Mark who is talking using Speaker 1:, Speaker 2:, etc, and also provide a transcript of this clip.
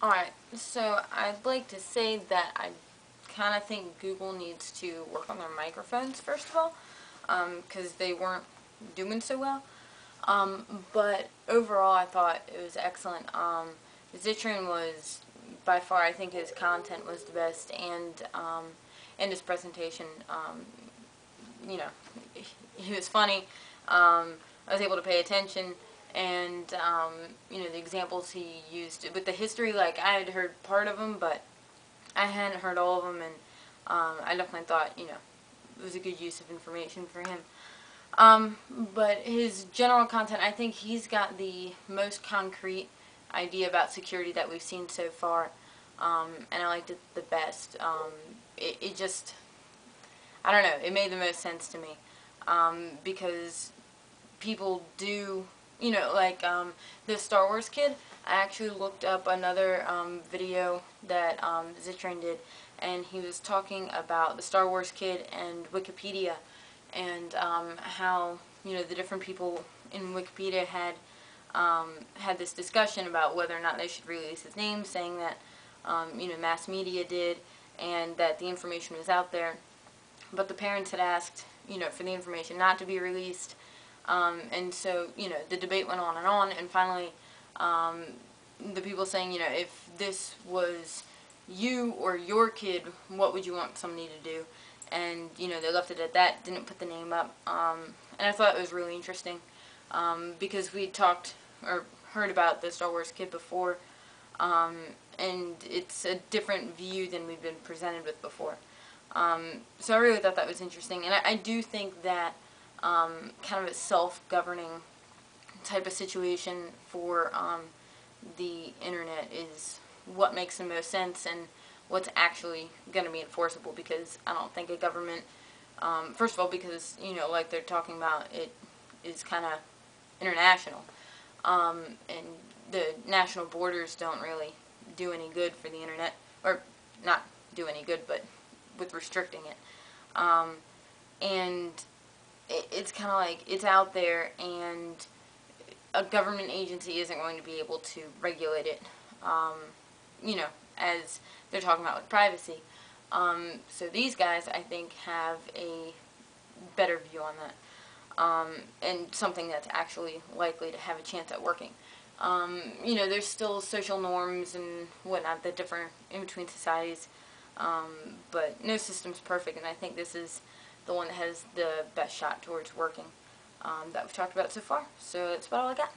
Speaker 1: Alright, so I'd like to say that I kind of think Google needs to work on their microphones, first of all, because they weren't doing so well. But overall, I thought it was excellent. Zittrain was, by far, I think his content was the best, and his presentation, you know, he was funny. I was able to pay attention, and the examples he used with the history, like I had heard part of them, but I hadn't heard all of them, and I definitely thought, it was a good use of information for him. But his general content, I think he's got the most concrete idea about security that we've seen so far, and I liked it the best. It just, I don't know, it made the most sense to me, because people do, the Star Wars kid. I actually looked up another video that Zittrain did, and he was talking about the Star Wars kid and Wikipedia, and how the different people in Wikipedia had this discussion about whether or not they should release his name, saying that mass media did, and that the information was out there, but the parents had asked for the information not to be released. And so, the debate went on, and finally, the people saying, if this was you or your kid, what would you want somebody to do? And, they left it at that, didn't put the name up. And I thought it was really interesting, because we talked, or heard about the Star Wars kid before, and it's a different view than we've been presented with before. So I really thought that was interesting, and I do think that kind of a self-governing type of situation for the internet is what makes the most sense and what's actually going to be enforceable, because I don't think a government, first of all, because, like they're talking about, it is kind of international, and the national borders don't really do any good for the internet, or not do any good, but with restricting it. And it's kind of like, it's out there, and a government agency isn't going to be able to regulate it, as they're talking about with privacy. So these guys, I think, have a better view on that, and something that's actually likely to have a chance at working. There's still social norms and whatnot that differ in between societies, but no system's perfect, and I think this is the one that has the best shot towards working, that we've talked about so far. So that's about all I got.